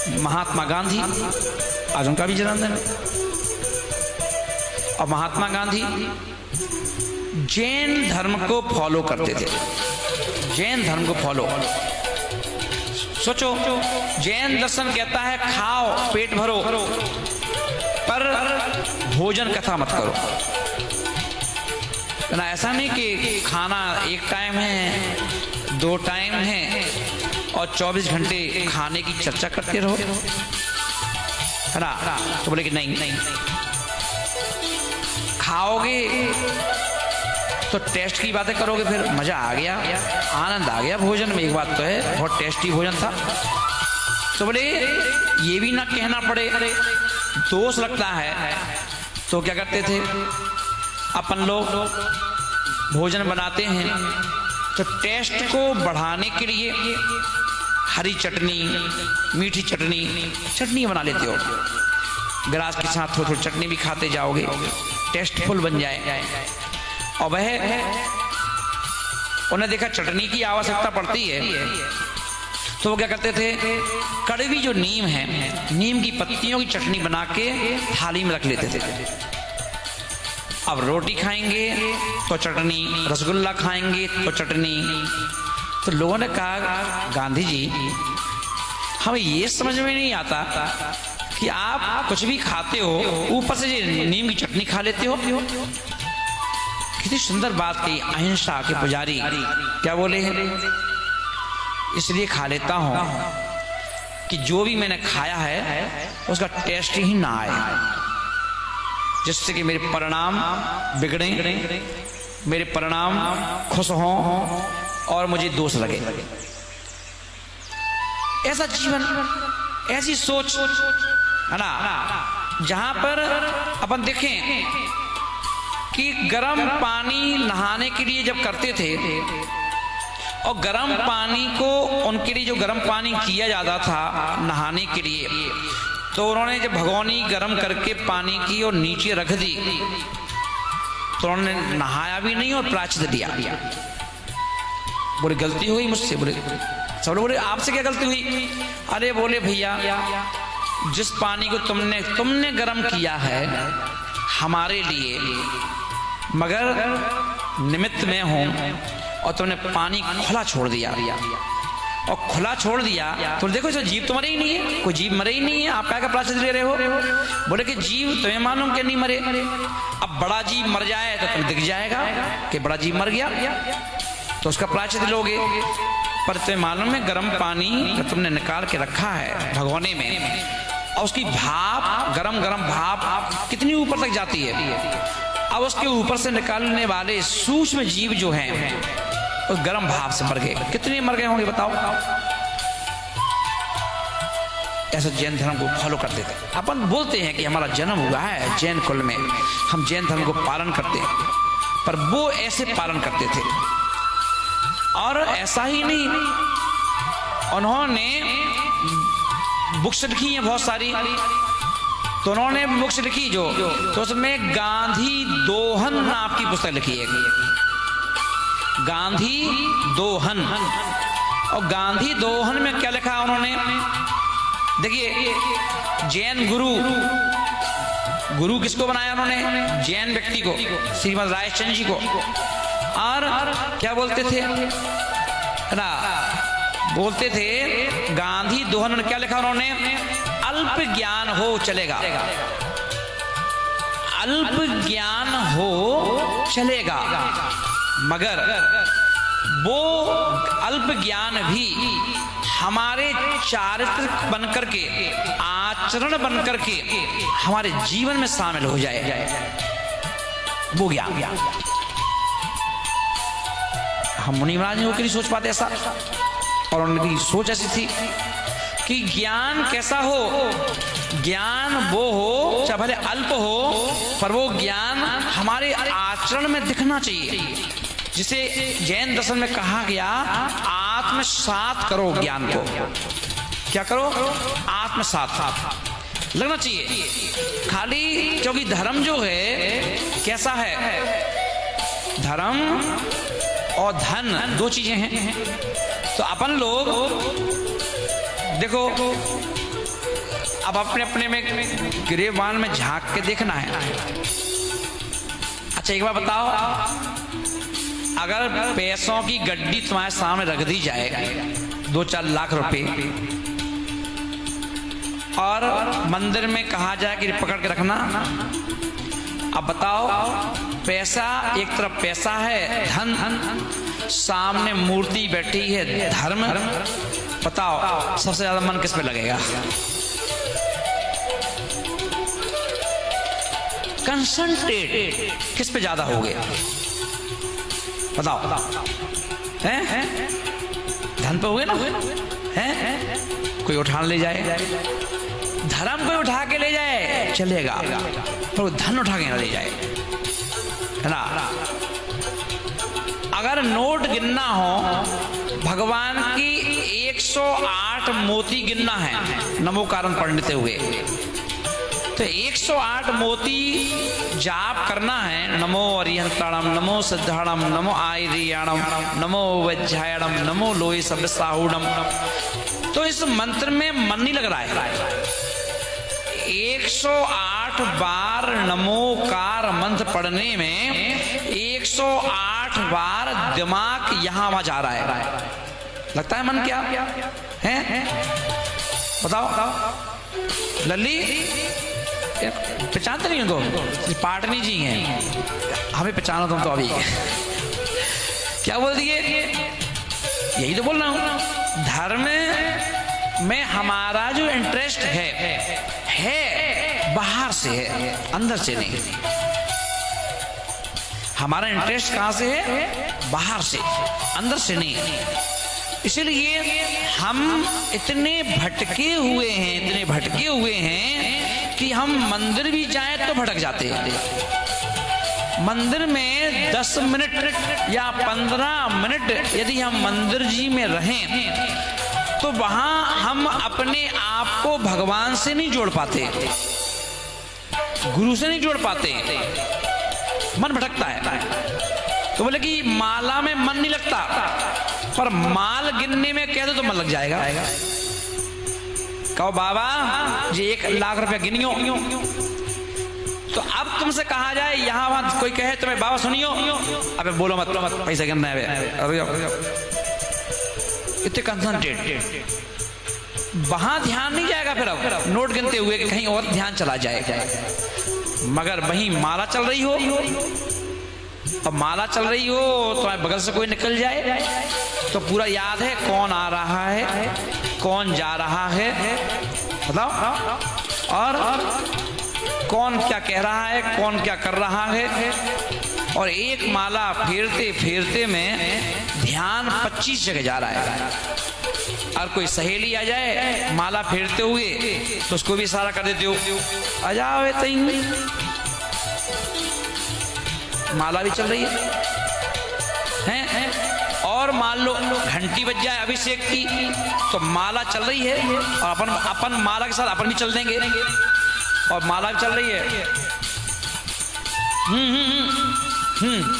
महात्मा गांधी, आज उनका भी जन्मदिन है। और महात्मा गांधी जैन धर्म को फॉलो करते थे, जैन धर्म को फॉलो। सोचो, जैन दर्शन कहता है खाओ पेट भरो पर भोजन कथा मत करो ना। ऐसा नहीं कि खाना एक टाइम है, 2 टाइम है और 24 घंटे खाने की चर्चा करते रहो, है ना। तो बोले कि नहीं, खाओगे तो टेस्ट की बातें करोगे, फिर मजा आ गया, आनंद आ गया भोजन में। एक बात तो है, बहुत टेस्टी भोजन था। तो बोले ये भी ना कहना पड़े, दोष लगता है। तो क्या करते थे, अपन लोग भोजन बनाते हैं तो टेस्ट को बढ़ाने के लिए हरी चटनी, मीठी चटनी बना लेते हो। गिलास के साथ थोड़ी थोड़ी चटनी भी खाते जाओगे, टेस्टफुल बन जाए। और वह उन्हें देखा चटनी की आवश्यकता पड़ती है, तो वो क्या करते थे, कड़वी जो नीम है, नीम की पत्तियों की चटनी बना के थाली में रख लेते थे। अब रोटी खाएंगे तो चटनी, रसगुल्ला खाएंगे तो चटनी। तो लोगों ने कहा गांधी जी, हमें ये समझ में नहीं आता कि आप कुछ भी खाते हो ऊपर से ये नीम की चटनी खा लेते हो। कितनी सुंदर बात कही अहिंसा के पुजारी। क्या बोले हैं, इसलिए खा लेता हूं कि जो भी मैंने खाया है उसका टेस्ट ही ना आए, जिससे कि मेरे परिणाम बिगड़े, मेरे परिणाम खुश हों और मुझे दोष लगे। ऐसा जीवन, ऐसी सोच, है ना। जहां पर अपन देखें कि गर्म पानी नहाने के लिए जब करते थे और गर्म पानी को उनके लिए जो गर्म पानी किया जाता था नहाने के लिए, तो उन्होंने जब भगोनी गर्म करके पानी की और नीचे रख दी तो उन्होंने नहाया भी नहीं और प्रायश्चित दिया। बोले गलती हुई मुझसे। बोले सब लोग बोले आपसे क्या गलती हुई? अरे बोले भैया, जिस पानी को तुमने गर्म किया है हमारे लिए, मगर निमित्त में हूं और तुमने पानी खुला छोड़ दिया, और खुला छोड़ दिया तो देखो इसमें जीव तो मरे ही नहीं है, कोई जीव मरे ही नहीं है, आप क्या प्रायश्चित ले रहे हो? बोले कि जीव तुम्हें मालूम कि नहीं मरे। अब बड़ा जीव मर जाए तो तुम्हें दिख जाएगा कि बड़ा जीव मर गया, तो उसका प्रायश्चित लोगे। पर तुम्हें मालूम है गर्म पानी तुमने निकाल के रखा है भगोने में, और उसकी भाप, गरम भाप कितनी ऊपर तक जाती है। अब उसके ऊपर से निकालने वाले सूक्ष्म जीव जो हैं उस गर्म भाप से मर गए। कितने मर गए होंगे बताओ? ऐसा जैन धर्म को फॉलो करते थे। अपन बोलते हैं कि हमारा जन्म हुआ है जैन कुल में, हम जैन धर्म को पालन करते हैं, पर वो ऐसे पालन करते थे। और ऐसा ही नहीं, उन्होंने बुक्स लिखी हैं बहुत सारी, तो उन्होंने बुक्स लिखी जो, तो उसमें गांधी दोहन नाम की पुस्तक लिखी है, गांधी दोहन। और गांधी दोहन में क्या लिखा उन्होंने, देखिए, जैन गुरु किसको बनाया उन्होंने? जैन व्यक्ति को, श्रीमद रायचंद्र जी को। और क्या बोलते थे ना, बोलते थे गांधी दोहन में क्या लिखा उन्होंने, अल्प ज्ञान हो चलेगा, अल्प ज्ञान हो चलेगा, मगर वो अल्प ज्ञान भी हमारे चारित्र बनकर के, आचरण बनकर के हमारे जीवन में शामिल हो जाए, वो ज्ञान। हम मुनि महाराज ने नहीं सोच पाते ऐसा, और उनकी सोच ऐसी थी कि ज्ञान कैसा हो, ज्ञान वो हो चाहे भले अल्प हो, पर वो ज्ञान हमारे आचरण में दिखना चाहिए। जिसे जैन दर्शन में कहा गया, आत्मसात करो ज्ञान को। क्या करो? आत्मसात लगना चाहिए खाली। क्योंकि धर्म जो है कैसा है, धर्म और धन 2 चीजें हैं। तो अपन लोग देखो, अब अपने अपने में गिरेबान में झांक के देखना है। अच्छा एक बार बताओ, अगर पैसों की गड्डी तुम्हारे सामने रख दी जाए 2-4 लाख रुपए, और मंदिर में कहा जाए कि पकड़ के रखना, अब बताओ पैसा एक तरफ पैसा है धन, सामने मूर्ति बैठी है धर्म, बताओ सबसे ज्यादा मन किस पे लगेगा? कंसंट्रेट किस पे ज्यादा हो गया बताओ? हैं धन पे हो गए ना? हैं कोई उठा ले जाए, धर्म कोई उठा के ले जाए चलेगा, पर धन उठा के ना ले जाए, है ना? अगर नोट गिनना हो, भगवान की 108 मोती गिनना है नमो कारण पढ़ते हुए, तो 108 मोती जाप करना है। नमो अरिहंताणम, नमो सिद्धाणम, नमो आयरियाणम, नमो वज्रायणम, नमो लोई सब्साहुणम। तो इस मंत्र में मन नहीं लग रहा है। 108 बार नमोकार मंत्र पढ़ने में 108 बार दिमाग यहां वहां जा रहा है। लगता है मन क्या है? बताओ लल्ली, पहचानते नहीं उनको? पाटनी जी हैं, हमें पहचानो तुम तो अभी। क्या बोल दिए? यही तो बोल रहा हूं, धर्म में हमारा जो इंटरेस्ट है बाहर से है, अंदर से नहीं। हमारा इंटरेस्ट कहां से है? बाहर से, अंदर से नहीं। इसलिए हम इतने भटके हुए हैं कि हम मंदिर भी जाएं तो भटक जाते हैं। मंदिर में 10 मिनट या 15 मिनट यदि हम मंदिर जी में रहें तो वहां हम अपने आप को भगवान से नहीं जोड़ पाते, गुरु से नहीं जोड़ पाते, मन भटकता है। तो बोले कि माला में मन नहीं लगता, पर माल गिनने में कह दो तो मन लग जाएगा। कहो बाबा जी 1 लाख रुपया गिनियो, तो अब तुमसे कहा जाए यहां वहां कोई कहे तुम्हें बाबा सुनियो, अबे बोलो मत पैसा गिनना है, इतने कंसंट्रेट, वहां ध्यान नहीं जाएगा। फिर अब नोट गिनते हुए कि कहीं और ध्यान चला जाए। मगर वहीं माला चल रही हो, और माला चल रही हो तो बगल से कोई निकल जाए तो पूरा याद है कौन आ रहा है, कौन जा रहा है, बताओ, और कौन क्या कह रहा है, कौन क्या कर रहा है। और एक माला फेरते फेरते में ध्यान 25 जगह जा रहा है। और कोई सहेली आ जाए माला फेरते हुए तो उसको भी इशारा कर देते हो, आ जाओ तई, माला भी चल रही है। और मान लो घंटी बज जाए अभिषेक की तो माला चल रही है, और अपन माला के साथ अपन भी चल देंगे, और माला भी चल रही है।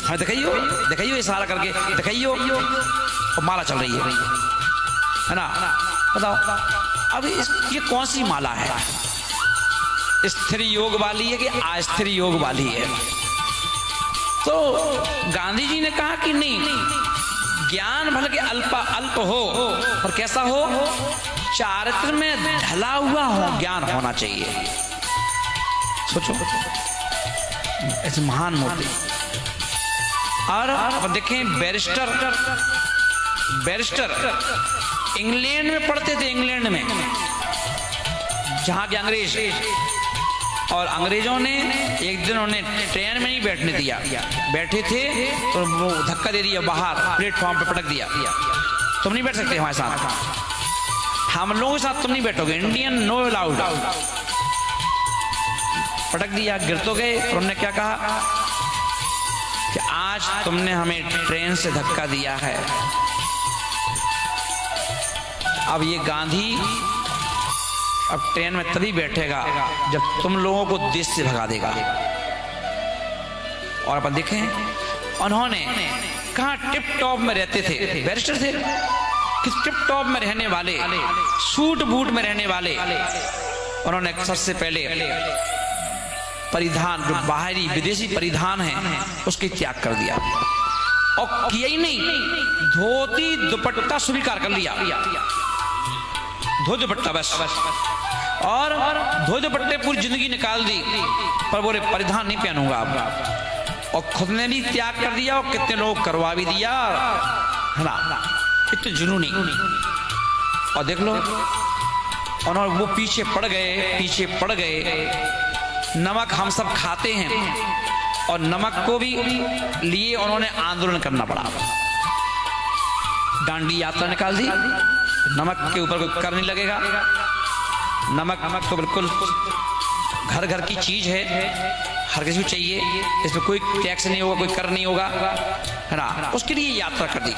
हाँ दिखाइयो इशारा करके दिखाइयो, और माला चल रही है ना? बताओ अब ये कौन सी माला है? स्थिर योग वाली है कि अस्थिर योग वाली है? तो गांधी जी ने कहा कि नहीं, ज्ञान भले के अल्प हो पर कैसा हो? चारित्र में ढला हुआ हो ज्ञान होना चाहिए। सोचो ऐसे महान मूर्ति। और देखें बैरिस्टर इंग्लैंड में पढ़ते थे, इंग्लैंड में, जहां के अंग्रेज, और अंग्रेजों ने एक दिन उन्हें ट्रेन में नहीं बैठने दिया, बैठे थे तो वो धक्का दे दिया, बाहर प्लेटफॉर्म पे पटक दिया, तुम नहीं बैठ सकते हमारे साथ, हम लोगों के साथ तुम नहीं बैठोगे, इंडियन नो अलाउड, पटक दिया, गिर तो गए। और उन्होंने क्या कहा कि आज तुमने हमें ट्रेन से धक्का दिया है, अब ये गांधी अब ट्रेन में तभी बैठेगा जब तुम लोगों को देश से भगा देगा। और अपन देखें उन्होंने कहा टिप टॉप में रहते थे, बैरिस्टर थे कि टिप टॉप में रहने वाले, सूट बूट में रहने वाले, उन्होंने सबसे पहले परिधान, जो बाहरी विदेशी परिधान है, उसके त्याग कर दिया। और किया ही नहीं, धोती दुपट्टा स्वीकार कर लिया, धो दुपट्टा बस। और धो दुपट्टे पूरी जिंदगी निकाल दी, पर बोले परिधान नहीं पहनूंगा अब। और खुद ने भी त्याग कर दिया और कितने लोग करवा भी दिया, है ना, इतने जुनूनी। और देख लो, और वो पीछे पड़ गए। नमक हम सब खाते हैं, और नमक को भी लिए उन्होंने आंदोलन करना पड़ा। डांडी यात्रा निकाल दी, नमक के ऊपर कोई कर नहीं लगेगा। नमक तो बिल्कुल घर घर की चीज है, हर किसी को चाहिए, इसमें कोई टैक्स नहीं होगा, कोई कर नहीं होगा, है ना। उसके लिए यात्रा कर दी।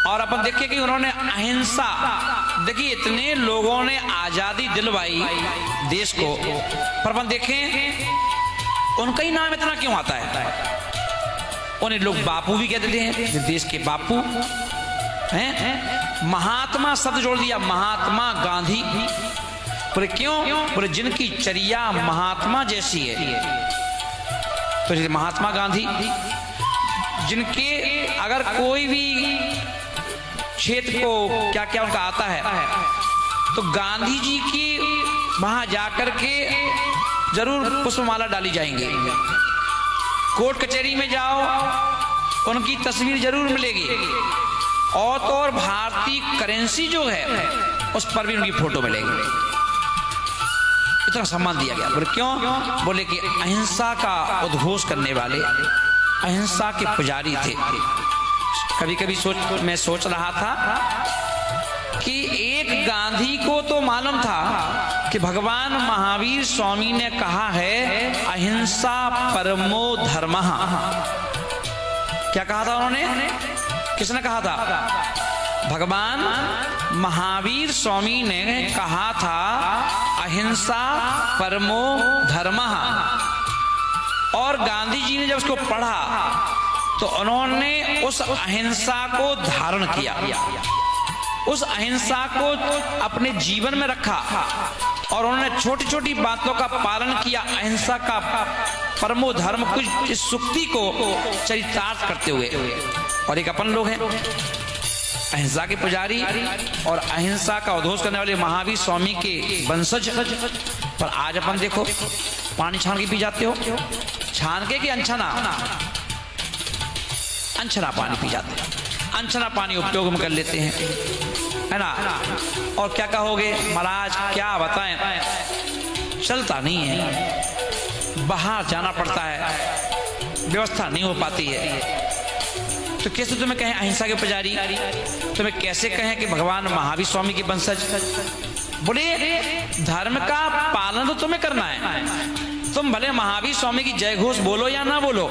और अपन देखिए कि उन्होंने अहिंसा, देखिए इतने लोगों ने आजादी दिलवाई देश को, पर अपन देखें उनका ही नाम इतना क्यों आता है? उन्हें लोग बापू भी कहते थे, देश के बापू हैं। महात्मा शब्द जोड़ दिया, महात्मा गांधी। बोले क्यों? बोले जिनकी चर्या महात्मा जैसी है, तो महात्मा गांधी, जिनके अगर कोई भी क्षेत्र को क्या क्या उनका आता है, तो गांधी जी की वहां जाकर के जरूर पुष्पमाला डाली जाएंगे। कोर्ट कचहरी में जाओ, उनकी तस्वीर जरूर मिलेगी। और तो और भारतीय करेंसी जो है, उस पर भी उनकी फोटो मिलेगी। इतना सम्मान दिया गया। बोले क्यों? बोले कि अहिंसा का उद्घोष करने वाले, अहिंसा के पुजारी थे। कभी कभी मैं सोच रहा था कि एक गांधी को तो मालूम था कि भगवान महावीर स्वामी ने कहा है अहिंसा परमो धर्मः। क्या कहा था उन्होंने? किसने कहा था? भगवान महावीर स्वामी ने कहा था अहिंसा परमो धर्मः। और गांधी जी ने जब उसको पढ़ा तो उन्होंने उस अहिंसा को धारण किया, उस अहिंसा को अपने जीवन में रखा, और उन्होंने छोटी छोटी बातों का पालन किया। अहिंसा का परमो धर्म, कुछ इस सुक्ति को चरितार्थ करते हुए। और एक अपन लोग हैं अहिंसा के पुजारी और अहिंसा का उद्घोष करने वाले महावीर स्वामी के वंशज। पर आज अपन देखो, पानी छान के पी जाते हो, छान के कि अनछना? अनछना पानी पी जाते हैं, अनछना पानी उपयोग में कर लेते हैं, है ना। और क्या कहोगे महाराज, क्या बताएं, चलता नहीं है, बाहर जाना पड़ता है, व्यवस्था नहीं हो पाती है। तो कैसे तुम्हें कहें अहिंसा के पुजारी? तुम्हें कैसे कहें कि भगवान महावीर स्वामी के वंशज? बोले धर्म का पालन तो तुम्हें करना है। तुम भले महावीर स्वामी की जय घोष बोलो या ना बोलो,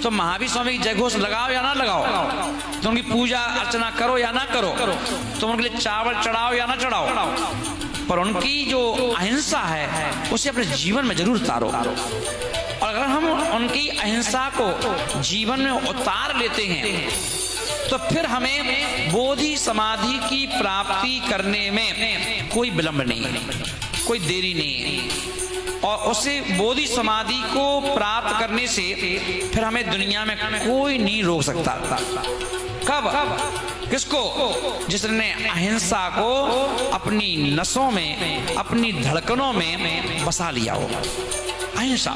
तुम महावीर स्वामी की जय घोष लगाओ या ना लगाओ, तुम उनकी पूजा अर्चना करो या ना करो, तुम उनके लिए चावल चढ़ाओ या ना चढ़ाओ, पर उनकी जो अहिंसा है उसे अपने जीवन में जरूर उतारो। और अगर हम उनकी अहिंसा को जीवन में उतार लेते हैं तो फिर हमें बोधि समाधि की प्राप्ति करने में कोई विलंब नहीं है, कोई देरी नहीं है। और उसे बोधि समाधि को प्राप्त करने से फिर हमें दुनिया में कोई नहीं रोक सकता। कब? किसको? जिसने अहिंसा को अपनी नसों में, अपनी धड़कनों में बसा लिया हो। अहिंसा